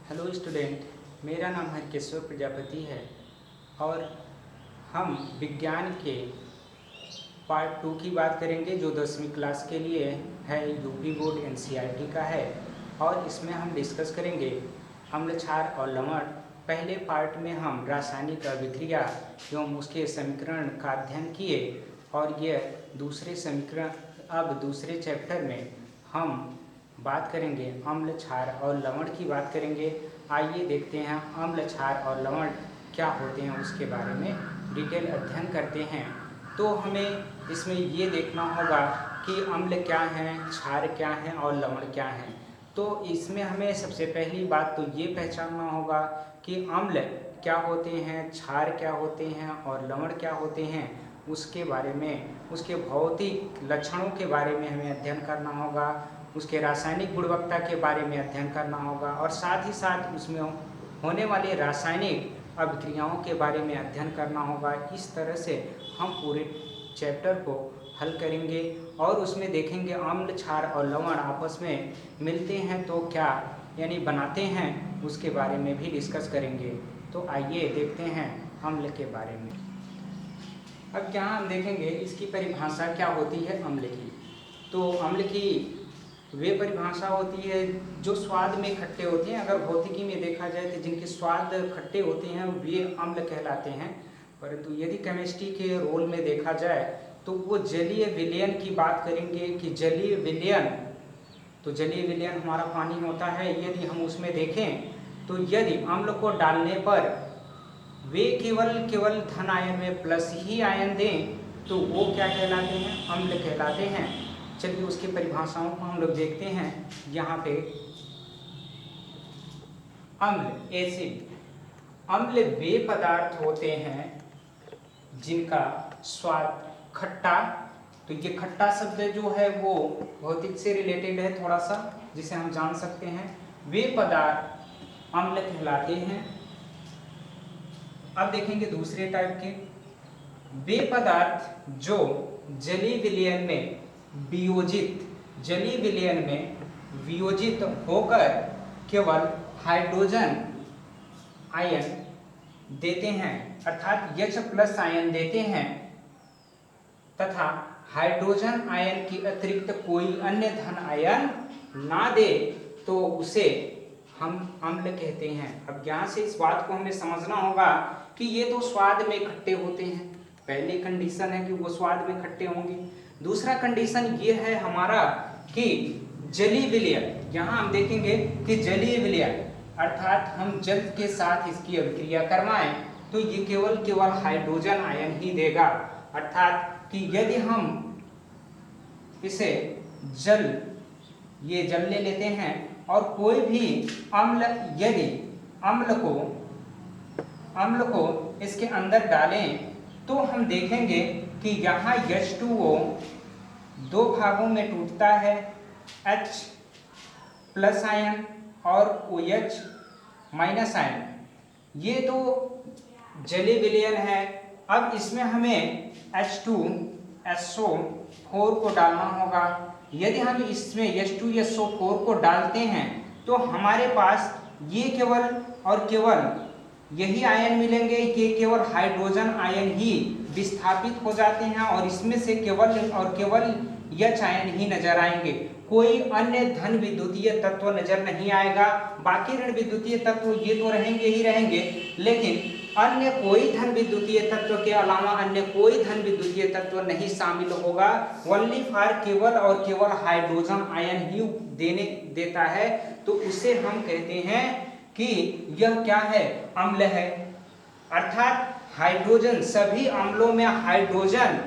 Hello student, मेरा नाम हरकेश्वर प्रजापति है और हम विज्ञान के पार्ट 2 की बात करेंगे जो 10वीं क्लास के लिए है। यूपी बोर्ड एनसीईआरटी का है और इसमें हम डिस्कस करेंगे अम्ल, क्षार और लवण। पहले पार्ट में हम रासायनिक अभिक्रिया एवं उसके समीकरण का अध्ययन किए और यह दूसरे समीकरण, अब दूसरे चैप्टर में हम बात करेंगे अम्ल, क्षार और लवण की बात करेंगे। आइए देखते हैं अम्ल, क्षार और लवण क्या होते हैं, उसके बारे में डिटेल अध्ययन करते हैं। तो हमें इसमें ये देखना होगा कि अम्ल क्या हैं, क्षार क्या हैं और लवण क्या हैं। तो इसमें हमें सबसे पहली बात तो ये पहचानना होगा कि अम्ल क्या होते हैं, क्षार क्या होते हैं और लवण क्या होते हैं। उसके बारे में, उसके भौतिक लक्षणों के बारे में हमें अध्ययन करना होगा, उसके रासायनिक गुणवत्ता के बारे में अध्ययन करना होगा और साथ ही साथ उसमें होने वाली रासायनिक अभिक्रियाओं के बारे में अध्ययन करना होगा। इस तरह से हम पूरे चैप्टर को हल करेंगे और उसमें देखेंगे अम्ल, क्षार और लवण आपस में मिलते हैं तो क्या यानी बनाते हैं, उसके बारे में भी डिस्कस करेंगे। तो आइए देखते हैं अम्ल के बारे में। अब यहाँ हम देखेंगे इसकी परिभाषा क्या होती है अम्ल की। तो अम्ल की वे परिभाषा होती है जो स्वाद में खट्टे होते हैं। अगर भौतिकी में देखा जाए तो जिनके स्वाद खट्टे होते हैं वे अम्ल कहलाते हैं। परंतु यदि केमिस्ट्री के रोल में देखा जाए तो वो जलीय विलयन की बात करेंगे कि जलीय विलयन, तो जलीय विलयन हमारा पानी होता है। यदि हम उसमें देखें तो यदि अम्ल को डालने पर वे केवल धन आयन में प्लस ही आयन दें तो वो क्या कहलाते हैं, अम्ल कहलाते हैं। चलिए उसकी परिभाषाओं को हम लोग देखते हैं। यहाँ पे अम्ल, एसिड, अम्ल वे पदार्थ होते हैं जिनका स्वाद खट्टा, तो ये खट्टा शब्द जो है वो भौतिक से रिलेटेड है थोड़ा सा, जिसे हम जान सकते हैं। वे पदार्थ अम्ल कहलाते हैं। अब देखेंगे दूसरे टाइप के, वे पदार्थ जो जलीय विलयन में वियोजित, जलीय विलयन में वियोजित होकर केवल हाइड्रोजन आयन देते हैं, अर्थात H+ आयन देते हैं तथा हाइड्रोजन आयन की अतिरिक्त कोई अन्य धन आयन ना दे तो उसे हम अम्ल कहते हैं। अब यहाँ से इस बात को हमें समझना होगा कि ये तो स्वाद में खट्टे होते हैं। पहली कंडीशन है कि वो स्वाद में खट्टे होंगे। दूसरा कंडीशन ये है हमारा कि जलीय विलयन, यहाँ हम देखेंगे कि जलीय विलयन अर्थात हम जल के साथ इसकी अभिक्रिया करवाएं तो ये केवल हाइड्रोजन आयन ही देगा। अर्थात कि यदि हम इसे ये जल ले लेते हैं और कोई भी अम्ल, यदि अम्ल को इसके अंदर डालें तो हम देखेंगे कि यहाँ H2O दो भागों में टूटता है, H+ आयन और OH- आयन। ये तो जलीय विलयन है। अब इसमें हमें H2SO4 को डालना होगा। यदि हम इसमें H2SO4 को डालते हैं तो हमारे पास ये केवल यही आयन मिलेंगे, ये केवल हाइड्रोजन आयन ही विस्थापित हो जाते हैं और इसमें से केवल H आयन ही नजर आएंगे। कोई अन्य धन विद्युतीय तत्व नजर नहीं आएगा। बाकी ऋण विद्युतीय तत्व ये तो रहेंगे ही रहेंगे, लेकिन अन्य कोई धन विद्युतीय तत्व के अलावा अन्य कोई धन विद्युतीय तत्व नहीं शामिल होगा। ओनली फॉर केवल हाइड्रोजन आयन ही देता है। तो उसे हम कहते हैं कि यह क्या है, अम्ल है। अर्थात हाइड्रोजन, सभी अम्लों में हाइड्रोजन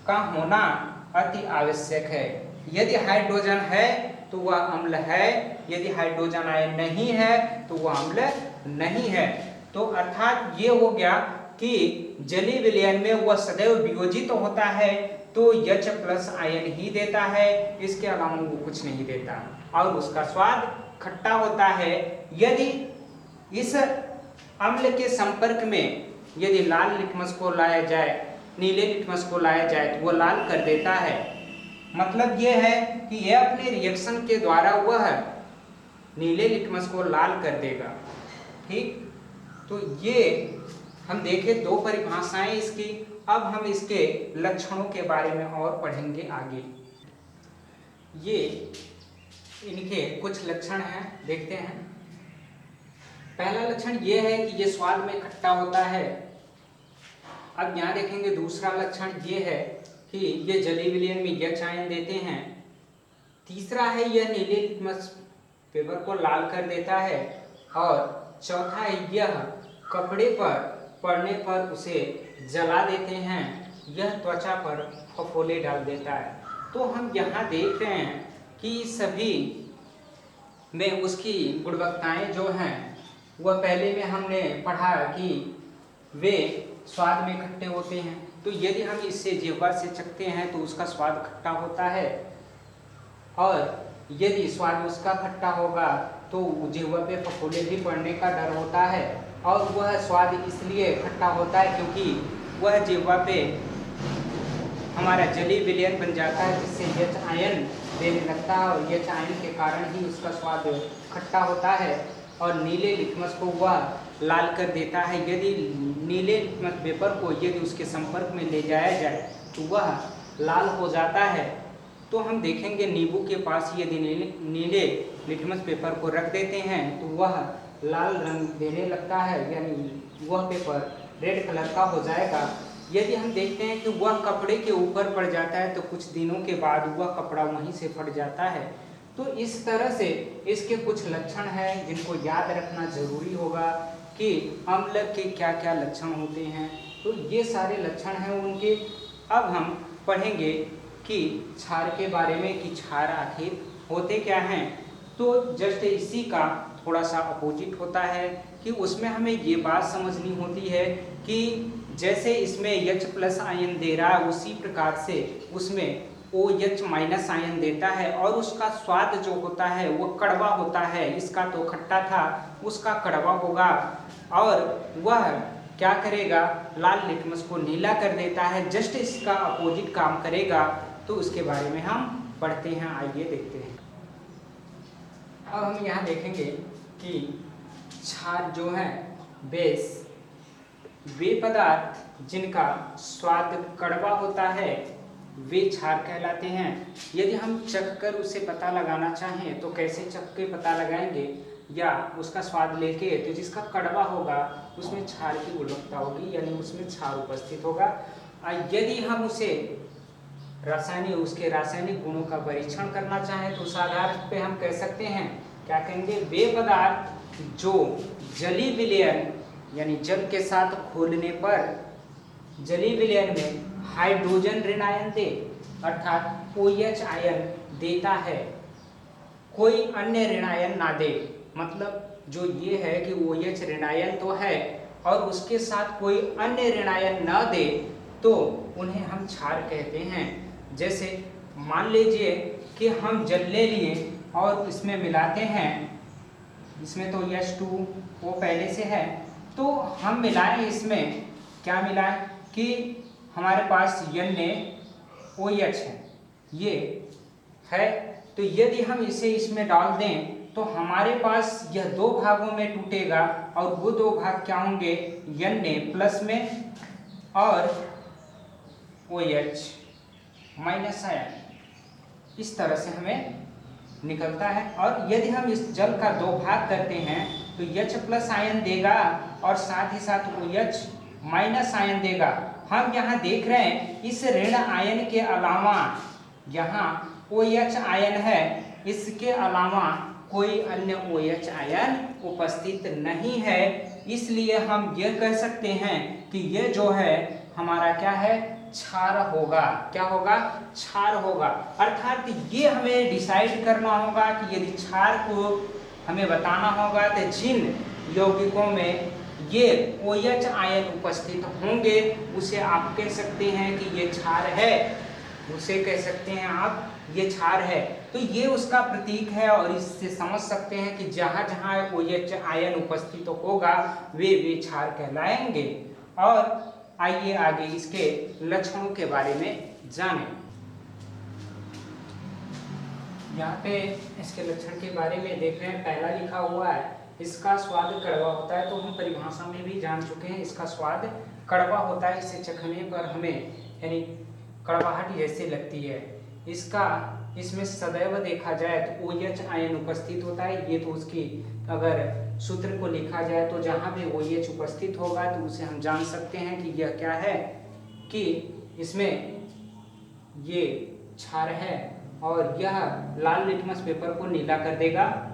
का होना अति आवश्यक है। यदि हाइड्रोजन है तो वह अम्ल है, यदि हाइड्रोजन आयन नहीं है तो वह अम्ल नहीं है। तो अर्थात ये हो गया कि जलीय विलयन में वह सदैव वियोजित होता है तो H+ आयन ही देता है, इसके अलावा वो कुछ नहीं देता और उसका स्वाद खट्टा होता है। यदि इस अम्ल के संपर्क में यदि लाल लिटमस को लाया जाए, नीले लिटमस को लाया जाए तो वो लाल कर देता है। मतलब ये है कि यह अपने रिएक्शन के द्वारा वह नीले लिटमस को लाल कर देगा। ठीक, तो ये हम देखें दो परिभाषाएं इसकी। अब हम इसके लक्षणों के बारे में और पढ़ेंगे आगे। ये इनके कुछ लक्षण हैं, देखते हैं। पहला लक्षण ये है कि ये स्वाद में खट्टा होता है। अब यहाँ देखेंगे दूसरा लक्षण ये है कि ये जली विलयन में यक्ष आयन देते हैं। तीसरा है यह नीले लिटमस पेपर को लाल कर देता है। और चौथा है यह कपड़े पर पड़ने पर उसे जला देते हैं, यह त्वचा पर फफोले डाल देता है। तो हम यहाँ देख रहे हैं कि सभी में उसकी गुणवत्ताएं जो हैं वह पहले में हमने पढ़ा कि वे स्वाद में खट्टे होते हैं। तो यदि हम इससे जिह्वा से चखते हैं तो उसका स्वाद खट्टा होता है, और यदि स्वाद उसका खट्टा होगा तो जिह्वा पे फफोले भी पड़ने का डर होता है। और वह स्वाद इसलिए खट्टा होता है क्योंकि वह जिह्वा पे हमारा जली विलयन बन जाता है, जिससे यच आयन देने लगता है, और यच आयन के कारण ही उसका स्वाद खट्टा होता है। और नीले लिटमस को वह लाल कर देता है। यदि नीले लिटमस पेपर को यदि उसके संपर्क में ले जाया जाए तो वह लाल हो जाता है। तो हम देखेंगे नींबू के पास यदि नीले लिटमस पेपर को रख देते हैं तो वह लाल रंग देने लगता है, यानी वह पेपर रेड कलर का हो जाएगा। यदि हम देखते हैं कि वह कपड़े के ऊपर पड़ जाता है तो कुछ दिनों के बाद वह कपड़ा वहीं से फट जाता है। तो इस तरह से इसके कुछ लक्षण हैं जिनको याद रखना जरूरी होगा कि अम्ल के क्या क्या लक्षण होते हैं। तो ये सारे लक्षण हैं उनके। अब हम पढ़ेंगे कि क्षार के बारे में कि क्षार आखिर होते क्या हैं। तो जस्ट इसी का थोड़ा सा अपोजिट होता है कि उसमें हमें ये बात समझनी होती है कि जैसे इसमें यच प्लस आयन दे रहा है उसी प्रकार से उसमें OH माइनस आयन देता है, और उसका स्वाद जो होता है वो कड़वा होता है। इसका तो खट्टा था, उसका कड़वा होगा, और वह क्या करेगा, लाल लिटमस को नीला कर देता है। जस्ट इसका अपोजिट काम करेगा। तो उसके बारे में हम पढ़ते हैं, आइए देखते हैं। अब हम यहाँ देखेंगे कि क्षार जो है बेस, वे पदार्थ जिनका स्वाद कड़वा होता है वे क्षार कहलाते हैं। यदि हम चख कर उसे पता लगाना चाहें तो कैसे चख के पता लगाएंगे, या उसका स्वाद लेके, तो जिसका कड़वा होगा उसमें क्षार की गुणवत्ता होगी, यानी उसमें क्षार उपस्थित होगा। यदि हम उसे उसके रासायनिक गुणों का परीक्षण करना चाहें तो उस आधार पे हम कह सकते हैं, क्या कहेंगे, वे पदार्थ जो जली विलयन यानी जल के साथ खोलने पर जली विलयन में हाइड्रोजन ऋण आयन दे, अर्थात OH आयन देता है, कोई अन्य ऋण आयन ना दे। मतलब जो ये है कि OH ऋण आयन तो है और उसके साथ कोई अन्य ऋण आयन न दे तो उन्हें हम क्षार कहते हैं। जैसे मान लीजिए कि हम जल ले लिए और इसमें मिलाते हैं, इसमें तो H2O पहले से है, तो हम मिलाएं, इसमें क्या मिलाएं कि हमारे पास NaOH है, ये है। तो यदि हम इसे इसमें डाल दें तो हमारे पास यह दो भागों में टूटेगा, और वो दो भाग क्या होंगे, Na प्लस में और OH माइनस आयन। इस तरह से हमें निकलता है। और यदि हम इस जल का दो भाग करते हैं तो H प्लस आयन देगा और साथ ही साथ OH माइनस आयन देगा। हम यहाँ देख रहे हैं इस ऋण आयन के अलावा यहाँ OH आयन है, इसके अलावा कोई अन्य OH आयन उपस्थित नहीं है। इसलिए हम ये कह सकते हैं कि ये जो है हमारा क्या है, क्षार होगा। क्या होगा, क्षार होगा। अर्थात ये हमें डिसाइड करना होगा कि यदि क्षार को हमें बताना होगा तो जिन यौगिकों में ये OH आयन उपस्थित होंगे उसे आप कह सकते हैं कि ये क्षार है, उसे कह सकते हैं आप ये क्षार है। तो ये उसका प्रतीक है, और इससे समझ सकते हैं कि जहाँ जहाँ OH आयन उपस्थित होगा वे क्षार कहलाएंगे। और आइए आगे इसके लक्षणों के बारे में जानें। यहाँ पे इसके लक्षण के बारे में देख रहे हैं। पहला लिखा हुआ है इसका स्वाद कड़वा होता है, तो हम परिभाषा में भी जान चुके हैं इसका स्वाद कड़वा होता है, इसे चखने पर हमें यानी कड़वाहट जैसे लगती है। इसमें सदैव देखा जाए तो OH आयन उपस्थित होता है। ये तो उसकी अगर सूत्र को लिखा जाए तो जहाँ भी OH उपस्थित होगा तो उसे हम जान सकते हैं कि यह क्या है, कि इसमें ये क्षार है और यह लाल लिटमस पेपर को नीला कर देगा।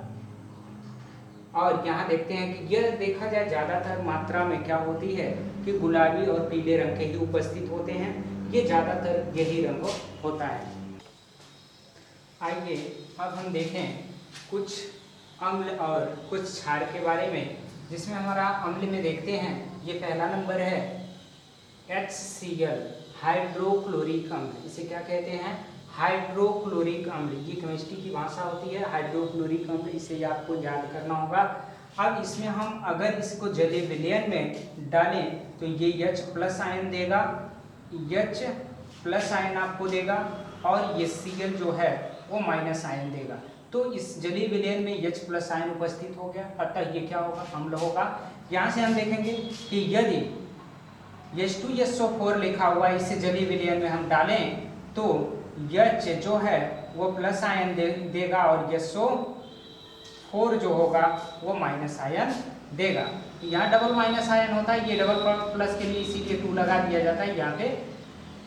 और यहाँ देखते हैं कि यह देखा जाए ज़्यादातर मात्रा में क्या होती है कि गुलाबी और पीले रंग के ही उपस्थित होते हैं, ये ज़्यादातर यही रंग होता है। आइए अब हम देखें कुछ अम्ल और कुछ क्षार के बारे में, जिसमें हमारा अम्ल में देखते हैं ये पहला नंबर है HCl हाइड्रोक्लोरिक अम्ल। इसे क्या कहते हैं? हाइड्रोक्लोरिक अम्ल। ये केमिस्ट्री की भाषा होती है हाइड्रोक्लोरिक अम्ल, इसे आपको याद करना होगा। अब इसमें हम अगर इसको जलीय विलयन में डालें तो ये H+ आयन देगा, H+ आयन आपको देगा, और ये Cl जो है वो माइनस आयन देगा। तो इस जलीय विलयन में H+ आयन उपस्थित हो गया, अतः ये क्या होगा? अम्ल होगा। यहाँ से हम देखेंगे कि यदि H2SO4 लिखा हुआ है, इसे जलीय विलयन में हम डालें तो H जो है वो प्लस आयन देगा और SO4 जो होगा वो माइनस आयन देगा। यहाँ डबल माइनस आयन होता है, ये डबल प्लस के लिए इसीलिए 2 लगा दिया जाता है यहाँ पे,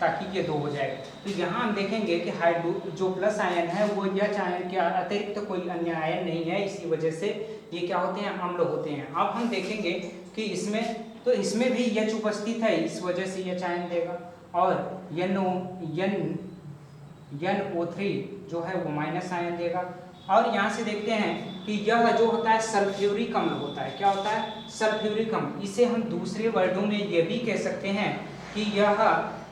ताकि ये 2 हो जाए। तो यहाँ हम देखेंगे कि हाइड्रो जो प्लस आयन है वो H आयन के अतिरिक्त तो कोई अन्य आयन नहीं है, इसी वजह से ये क्या होते हैं? अम्ल होते हैं। अब हम देखेंगे कि इसमें भी H उपस्थित है, इस वजह से H आयन देगा, और NO3 जो है वो माइनस आयन देगा। और यहाँ से देखते हैं कि यह जो होता है सल्फ्यूरिक अम्ल होता है। क्या होता है? सल्फ्यूरिक अम्ल। इसे हम दूसरे वर्डों में ये भी कह सकते हैं कि यह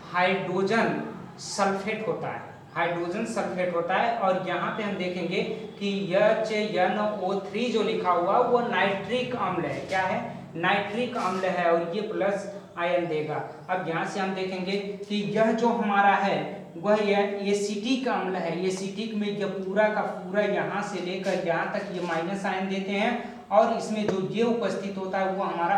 हाइड्रोजन सल्फेट होता है, हाइड्रोजन सल्फेट होता है। और यहाँ पे हम देखेंगे कि HNO3 जो लिखा हुआ वो नाइट्रिक अम्ल है। क्या है? नाइट्रिक अम्ल है, और ये प्लस आयन देगा। अब यहाँ से हम देखेंगे कि यह जो हमारा है वह यह एसिटिक अम्ल है। एसिटिक में यह पूरा का पूरा यहाँ से लेकर यहाँ तक ये माइनस आयन देते हैं, और इसमें जो ये उपस्थित होता है वो हमारा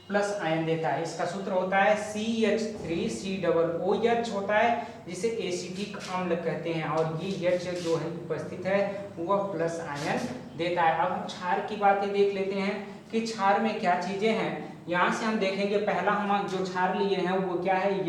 प्लस आयन देता है। इसका सूत्र होता है CH3COOH होता है, जिसे एसिटिक अम्ल कहते हैं, और ये H जो है उपस्थित है वह प्लस आयन देता है। अब हम क्षार की बातें देख लेते हैं कि क्षार में क्या चीजें हैं। यहाँ से हम देखेंगे पहला हम जो क्षार लिए हैं वो क्या है?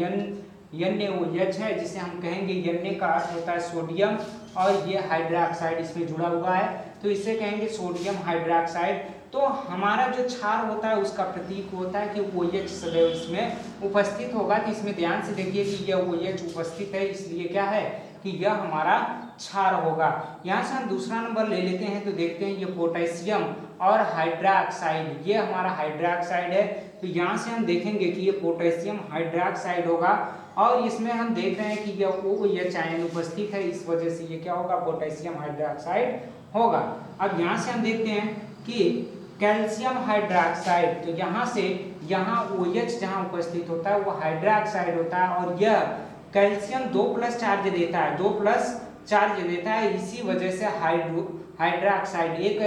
NaOH है, जिसे हम कहेंगे Na का अर्थ होता है सोडियम, और ये हाइड्रोक्साइड इसमें जुड़ा हुआ है, तो इसे कहेंगे सोडियम हाइड्रोक्साइड। तो हमारा जो क्षार होता है उसका प्रतीक होता है कि OH सदैव इसमें उपस्थित होगा। तो इसमें ध्यान से देखिए कि यह OH उपस्थित है, इसलिए क्या है कि यह हमारा क्षार होगा। यहाँ से हम दूसरा नंबर ले लेते हैं, तो देखते हैं ये पोटेशियम और हाइड्रोक्साइड, ये हमारा हाइड्रोक्साइड है। तो यहाँ से हम देखेंगे कि ये पोटेशियम हाइड्रोक्साइड होगा, और इसमें हम देख रहे हैं कि यह OH आयन उपस्थित है, इस वजह से ये क्या होगा? पोटेशियम हाइड्रोक्साइड होगा। अब यहाँ से हम देखते हैं कि कैल्शियम हाइड्रोक्साइड, तो यहाँ से यहाँ OH जहाँ उपस्थित होता है वो हाइड्रोक्साइड होता है, और यह कैल्शियम 2+ चार्ज देता है, 2+ चार्ज देता है, इसी वजह से हाइड्रोक्साइड एक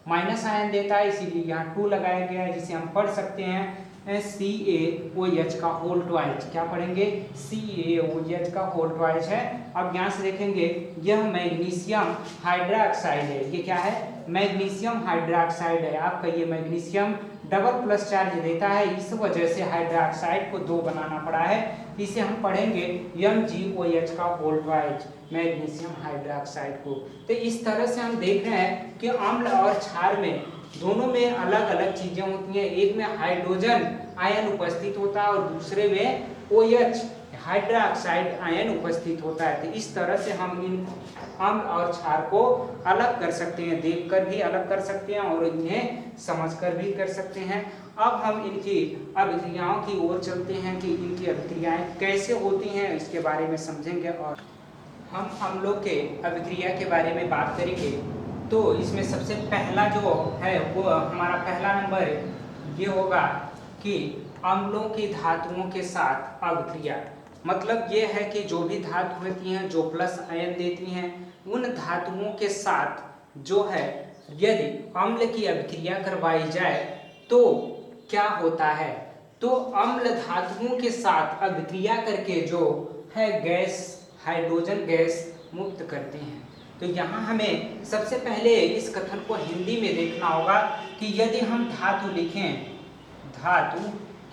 माइनस आयन देता है, इसीलिए यहाँ 2 लगाया गया है, जिसे हम पढ़ सकते हैं CaOH का होल ट्वाइस। क्या पढ़ेंगे? CaOH का होल ट्वाइस है। अब यहाँ से देखेंगे यह मैग्नीशियम हाइड्रोक्साइड है। ये क्या है? मैग्नीशियम हाइड्रोक्साइड है। आपका ये मैग्नीशियम डबल+ चार्ज देता है, इस वजह से हाइड्रोक्साइड को 2 बनाना पड़ा है। इसे हम पढ़ेंगे MgOH का होल ट्वाइस, मैग्नीशियम हाइड्रोक्साइड को। तो इस तरह से हम देख रहे हैं कि अम्ल और क्षार में दोनों में अलग अलग चीजें होती हैं। एक में हाइड्रोजन आयन उपस्थित होता है और दूसरे में OH हाइड्रोक्साइड आयन उपस्थित होता है। तो इस तरह से हम इन अम्ल और क्षार को अलग कर सकते हैं, देखकर भी अलग कर सकते हैं और इन्हें समझकर भी कर सकते हैं। अब हम इनकी अभिक्रियाओं की ओर चलते हैं कि इनकी अभिक्रियाएं कैसे होती हैं, इसके बारे में समझेंगे। और हम अम्लों के अभिक्रिया के बारे में बात करेंगे, तो इसमें सबसे पहला जो है वो हमारा पहला नंबर ये होगा कि अम्लों की धातुओं के साथ अभिक्रिया। मतलब ये है कि जो भी धातु होती हैं जो प्लस आयन देती हैं उन धातुओं के साथ जो है यदि अम्ल की अभिक्रिया करवाई जाए तो क्या होता है, तो अम्ल धातुओं के साथ अभिक्रिया करके जो है गैस, हाइड्रोजन गैस मुक्त करते हैं। तो यहाँ हमें सबसे पहले इस कथन को हिंदी में देखना होगा कि यदि हम धातु लिखें, धातु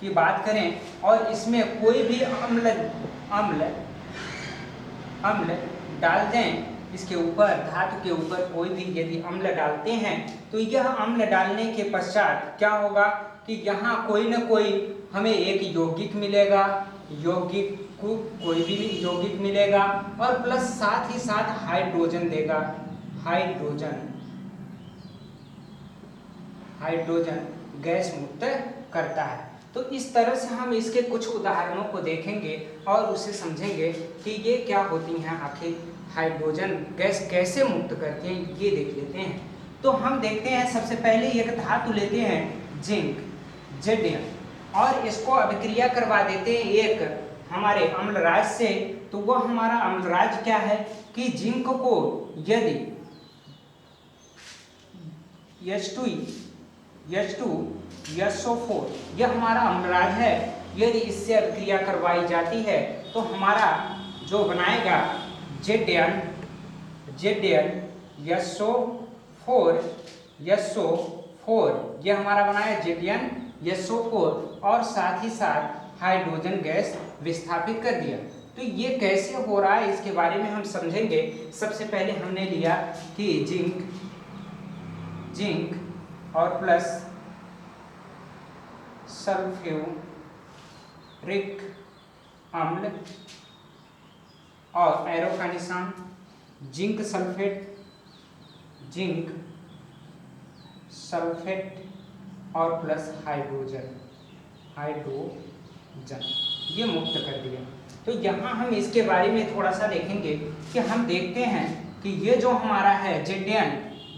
की बात करें और इसमें कोई भी अम्ल अम्ल अम्ल डाल दें, इसके ऊपर धातु के ऊपर कोई भी यदि अम्ल डालते हैं तो यह अम्ल डालने के पश्चात क्या होगा कि यहाँ कोई न कोई हमें एक यौगिक मिलेगा, यौगिक को कोई भी यौगिक मिलेगा और प्लस साथ ही साथ हाइड्रोजन देगा, हाइड्रोजन गैस मुक्त करता है। तो इस तरह से हम इसके कुछ उदाहरणों को देखेंगे और उसे समझेंगे कि ये क्या होती हैं, आखिर हाइड्रोजन गैस कैसे मुक्त करते हैं, ये देख लेते हैं। तो हम देखते हैं सबसे पहले एक धातु लेते हैं जिंक, Zn, और इसको अभिक्रिया करवा देते हैं एक हमारे अम्लराज से। तो वह हमारा अम्लराज क्या है कि जिंक को यदि H2SO4 यह हमारा अम्लराज है, यदि इससे अभिक्रिया करवाई जाती है तो हमारा जो बनाएगा ZnSO4 यह हमारा बनाया ZnSO4 और साथ ही साथ हाइड्रोजन गैस विस्थापित कर दिया। तो ये कैसे हो रहा है इसके बारे में हम समझेंगे। सबसे पहले हमने लिया कि जिंक और प्लस सल्फ्यूरिक अम्ल और एरो का निशान, जिंक सल्फेट और प्लस हाइड्रोजन ये मुक्त कर दिया। तो यहाँ हम इसके बारे में थोड़ा सा देखेंगे कि हम देखते हैं कि ये जो हमारा है Zn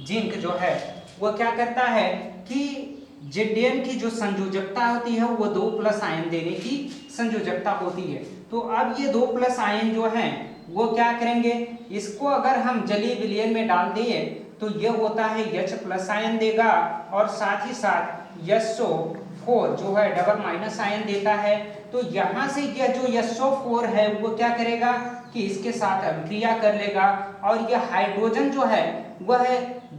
जिंक जो है वो क्या करता है कि Zn की जो संयोजकता होती है वो 2+ आयन देने की संयोजकता होती है। तो अब ये 2+ आयन जो हैं वो क्या करेंगे, इसको अगर हम जलीय विलयन में डाल दें तो ये होता है H+ आयन देगा और साथ ही साथ SO4 जो है डबल- आयन देता है। तो यहाँ से यह जो SO4 है वो क्या करेगा कि इसके साथ अभिक्रिया कर लेगा और यह हाइड्रोजन जो है वह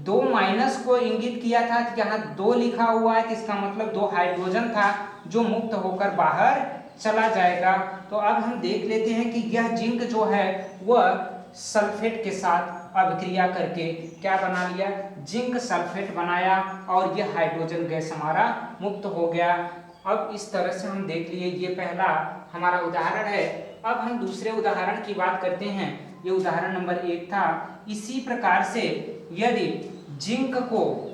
2- को इंगित किया था, यहाँ 2 लिखा हुआ है, तो इसका मतलब 2 हाइड्रोजन था जो मुक्त होकर बाहर चला जाएगा। तो अब हम देख लेते हैं कि यह जिंक जो है वह सल्फेट के साथ अभिक्रिया करके क्या बना लिया, जिंक सल्फेट बनाया और यह हाइड्रोजन गैस हमारा मुक्त हो गया। अब इस तरह से हम देख लिए, ये पहला हमारा उदाहरण है। अब हम दूसरे उदाहरण की बात करते हैं, ये उदाहरण नंबर 1 था। इसी प्रकार से यदि जिंक को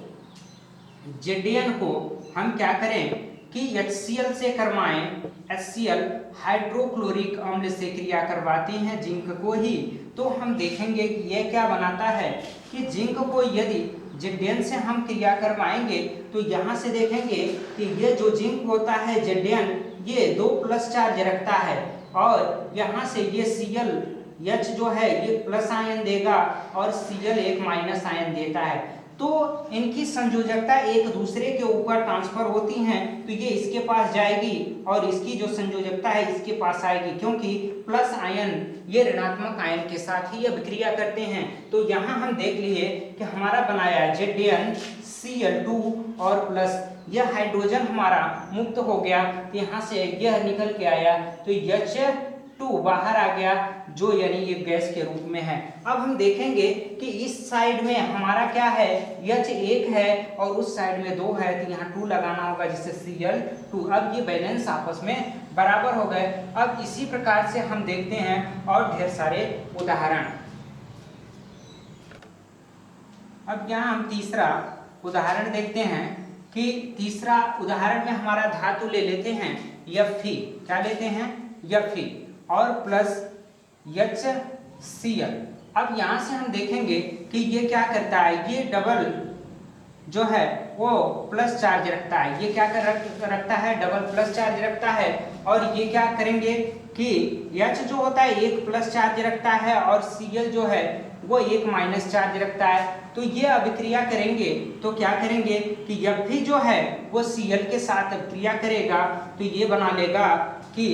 Zn को हम क्या करें कि HCl से करवाएं, HCl हाइड्रोक्लोरिक अम्ल से क्रिया करवाते हैं जिंक को ही, तो हम देखेंगे कि यह क्या बनाता है कि जिंक को यदि Zn से हम क्रिया करवाएंगे तो यहाँ से देखेंगे कि ये जो जिंक होता है Zn ये 2+ चार्ज रखता है और यहाँ से ये Cl H जो है ये प्लस आयन देगा और Cl एक माइनस आयन देता है। तो इनकी संयोजकता एक दूसरे के ऊपर ट्रांसफर होती हैं, तो ये इसके पास जाएगी और इसकी जो संयोजकता है इसके पास आएगी, क्योंकि प्लस आयन ये ऋणात्मक आयन के साथ ही अभिक्रिया करते हैं। तो यहाँ हम देख लिए कि हमारा बनाया ZnCl2 और प्लस यह हाइड्रोजन हमारा मुक्त हो गया, तो यहाँ से यह निकल के आया तो H2 बाहर आ गया, जो यानी ये गैस के रूप में है। अब हम देखेंगे कि इस साइड में हमारा क्या है, H1 है और उस साइड में 2 है, तो यहाँ 2 लगाना होगा जिससे Cl2। अब ये बैलेंस आपस में बराबर हो गए। अब इसी प्रकार से हम देखते हैं और ढेर सारे उदाहरण। अब यहाँ हम तीसरा उदाहरण देखते हैं कि तीसरा उदाहरण में हमारा धातु ले लेते हैं Fe, क्या लेते हैं Fe और प्लस HCl। अब यहाँ से हम देखेंगे कि ये क्या करता है, ये डबल जो है वो प्लस चार्ज रखता है, ये क्या रखता है, डबल प्लस चार्ज रखता है। और ये क्या करेंगे कि H जो होता है 1+ चार्ज रखता है और Cl जो है वो एक माइनस चार्ज रखता है। तो ये अभिक्रिया करेंगे तो क्या करेंगे कि जब भी जो है वो Cl के साथ अभिक्रिया करेगा तो ये बना लेगा कि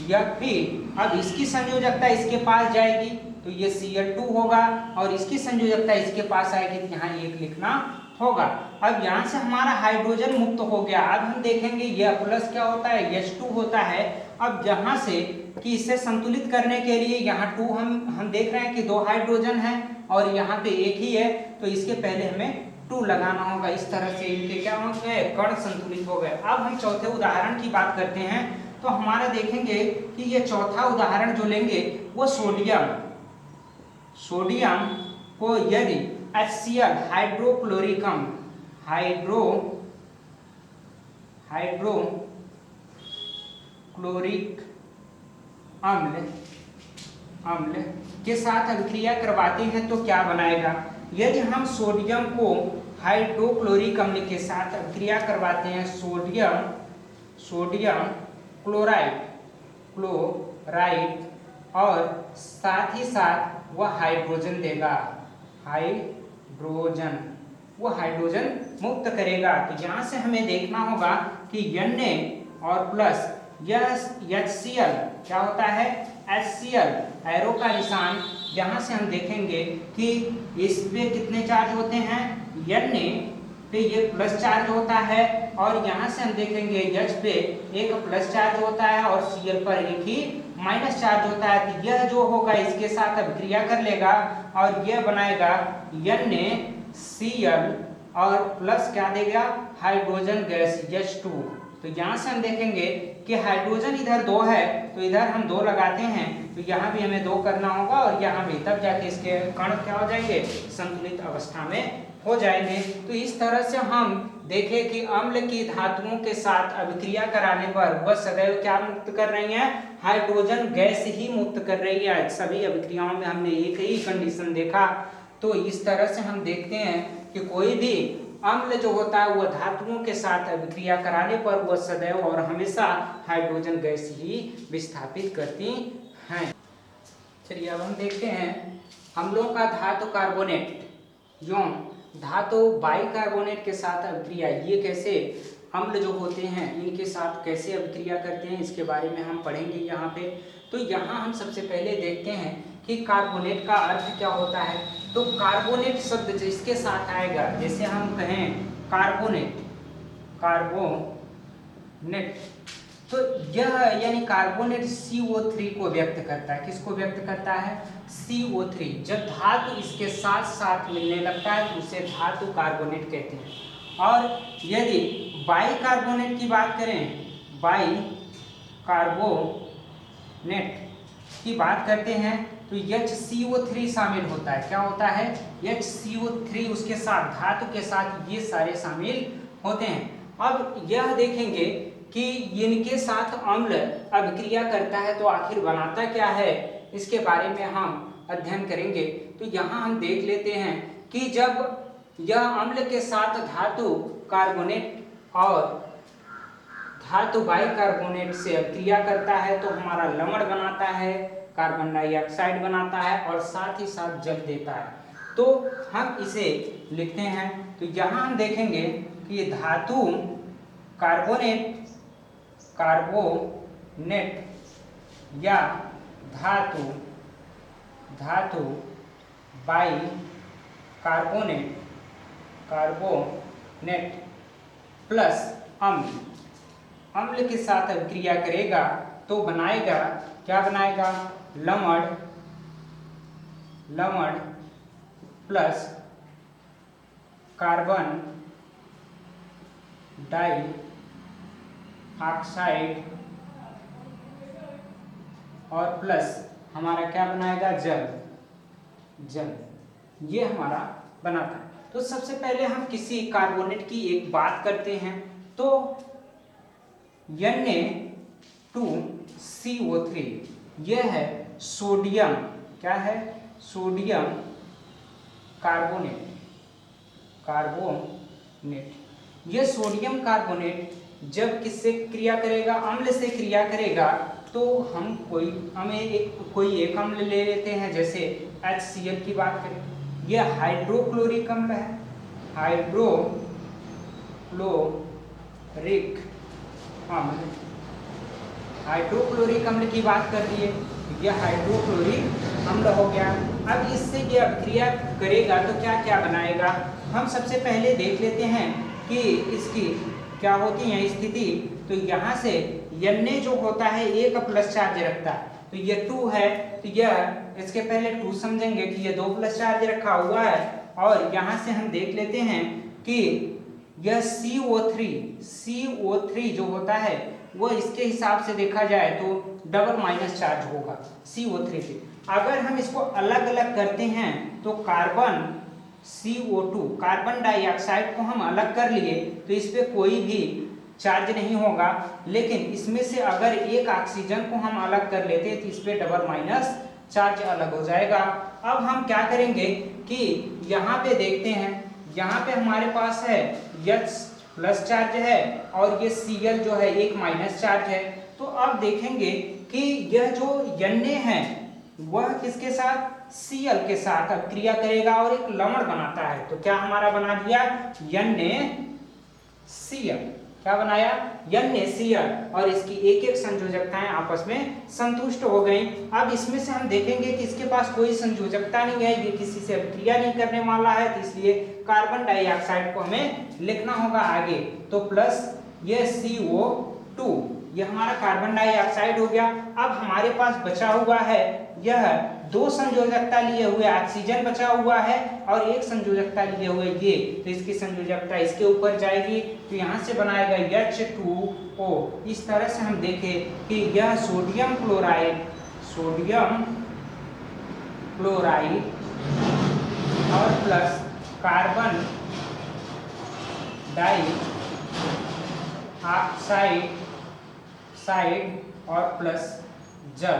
यह भी अब इसकी संयोजकता इसके पास जाएगी तो ये Cl2 होगा और इसकी संयोजकता इसके पास आएगी तो यहाँ एक लिखना होगा। अब यहाँ से हमारा हाइड्रोजन मुक्त हो गया। अब हम देखेंगे यह प्लस क्या होता है, H2 होता है। अब जहाँ से कि इसे संतुलित करने के लिए यहाँ 2 हम देख रहे हैं कि 2 हाइड्रोजन है और यहाँ पे एक ही है तो इसके पहले हमें 2 लगाना होगा। इस तरह से इनके क्या हो गए, कण संतुलित हो गए। अब हम चौथे उदाहरण की बात करते हैं तो हमारा देखेंगे कि ये चौथा उदाहरण जो लेंगे वो सोडियम को यदि HCl हाइड्रोक्लोरिक अम्ल के साथ अभिक्रिया करवाते हैं तो क्या बनाएगा। यदि हम सोडियम को हाइड्रोक्लोरिक अम्ल के साथ अभिक्रिया करवाते हैं, सोडियम क्लोराइड और साथ ही साथ वह हाइड्रोजन देगा, वो हाइड्रोजन मुक्त करेगा। तो यहाँ से हमें देखना होगा कि Na और प्लस HCl क्या होता है, HCl एरो का निशान। यहाँ से हम देखेंगे कि इस पे कितने चार्ज होते हैं, Na पे ये प्लस चार्ज होता है और यहाँ से हम देखेंगे H पे एक प्लस चार्ज होता है और Cl पर एक ही माइनस चार्ज होता है। तो यह जो होगा इसके साथ अभिक्रिया कर लेगा और यह बनाएगा NaCl और प्लस क्या देगा, हाइड्रोजन गैस H2। तो यहाँ से हम देखेंगे कि हाइड्रोजन इधर 2 है तो इधर हम 2 लगाते हैं तो यहाँ भी हमें 2 करना होगा और यहाँ भी, तब जाके इसके कण क्या हो जाएंगे, संतुलित अवस्था में हो जाएंगे। तो इस तरह से हम देखें कि अम्ल की धातुओं के साथ अभिक्रिया कराने पर वह सदैव क्या मुक्त कर रही है, हाइड्रोजन गैस ही मुक्त कर रही है। सभी अभिक्रियाओं में हमने एक ही कंडीशन देखा। तो इस तरह से हम देखते हैं कि कोई भी अम्ल जो होता है वह धातुओं के साथ अभिक्रिया कराने पर वह सदैव और हमेशा हाइड्रोजन गैस ही विस्थापित करती हैं। चलिए अब हम देखते हैं अम्लों का धातु कार्बोनेट यौन धातु बाइकार्बोनेट के साथ अभिक्रिया, ये कैसे अम्ल जो होते हैं इनके साथ कैसे अभिक्रिया करते हैं इसके बारे में हम पढ़ेंगे यहाँ पे। तो यहाँ हम सबसे पहले देखते हैं कि कार्बोनेट का अर्थ क्या होता है। तो कार्बोनेट शब्द जिसके साथ आएगा, जैसे हम कहें कार्बोनेट, तो यह यानी कार्बोनेट CO3 को व्यक्त करता है। किसको व्यक्त करता है, CO3। जब धातु इसके साथ साथ मिलने लगता है तो उसे धातु कार्बोनेट कहते हैं। और यदि बाइकार्बोनेट की बात करें, बाइकार्बोनेट की बात करते हैं तो HCO3 शामिल होता है। क्या होता है, HCO3 उसके साथ धातु के साथ ये सारे शामिल होते हैं। अब यह देखेंगे कि इनके साथ अम्ल अभिक्रिया करता है तो आखिर बनाता क्या है, इसके बारे में हम अध्ययन करेंगे। तो यहाँ हम देख लेते हैं कि जब यह अम्ल के साथ धातु कार्बोनेट और धातु बाइकार्बोनेट से अभिक्रिया करता है तो हमारा लवण बनाता है, कार्बन डाइऑक्साइड बनाता है और साथ ही साथ जल देता है। तो हम इसे लिखते हैं। तो यहाँ हम देखेंगे कि ये धातु कार्बोनेट या धातु बाइकार्बोनेट प्लस अम्ल के साथ अभिक्रिया करेगा तो बनाएगा, क्या बनाएगा, लवण प्लस कार्बन डाइऑक्साइड और प्लस हमारा क्या बनाएगा, जल। ये हमारा बनाता है। तो सबसे पहले हम किसी कार्बोनेट की एक बात करते हैं। तो Na2CO3 यह है सोडियम, क्या है, सोडियम कार्बोनेट। यह सोडियम कार्बोनेट जब किससे क्रिया करेगा, अम्ल से क्रिया करेगा तो हम कोई एक अम्ल ले लेते हैं, जैसे HCl की बात करें, यह हाइड्रोक्लोरिक अम्ल है, हाइड्रोक्लोरिक अम्ल की बात कर दिए, यह हाइड्रोक्लोरिक अम्ल हो गया। अब इससे ये अभिक्रिया करेगा तो क्या क्या बनाएगा, हम सबसे पहले देख लेते हैं कि इसकी क्या होती है स्थिति। तो यहाँ से Na जो होता है एक प्लस चार्ज रखता है, तो ये 2 है, तो यह इसके पहले 2 समझेंगे कि ये 2 प्लस चार्ज रखा हुआ है। और यहाँ से हम देख लेते हैं कि यह CO3 जो होता है वो इसके हिसाब से देखा जाए तो डबल माइनस चार्ज होगा CO3 से। अगर हम इसको अलग अलग करते हैं तो कार्बन CO2 कार्बन डाइऑक्साइड को हम अलग कर लिए तो इस पे कोई भी चार्ज नहीं होगा, लेकिन इसमें से अगर एक ऑक्सीजन को हम अलग कर लेते तो इस पे डबल माइनस चार्ज अलग हो जाएगा। अब हम क्या करेंगे कि यहाँ पे देखते हैं, यहाँ पे हमारे पास है H प्लस चार्ज है और ये Cl जो है एक माइनस चार्ज है। तो अब देखेंगे कि यह जो Na है वह किसके साथ, Cl के साथ अब क्रिया करेगा और एक लवण बनाता है। तो क्या हमारा बना दिया NaCl, क्या बनाया NaCl, और इसकी एक एक संयोजकताएं आपस में संतुष्ट हो गई। अब इसमें से हम देखेंगे कि इसके पास कोई संयोजकता नहीं है, ये किसी से अभिक्रिया नहीं करने वाला है, तो इसलिए कार्बन डाइऑक्साइड को हमें लिखना होगा आगे। तो प्लस ये CO2, यह हमारा कार्बन डाइऑक्साइड हो गया। अब हमारे पास बचा हुआ है यह 2 संयोजकता लिए हुए ऑक्सीजन बचा हुआ है और एक संयोजकता लिए हुए ये, तो इसकी संयोजकता इसके ऊपर जाएगी, तो यहाँ से बनाएगा H2O। इस तरह से हम देखें कि यह सोडियम क्लोराइड और प्लस कार्बन डाइऑक्साइड और प्लस जल,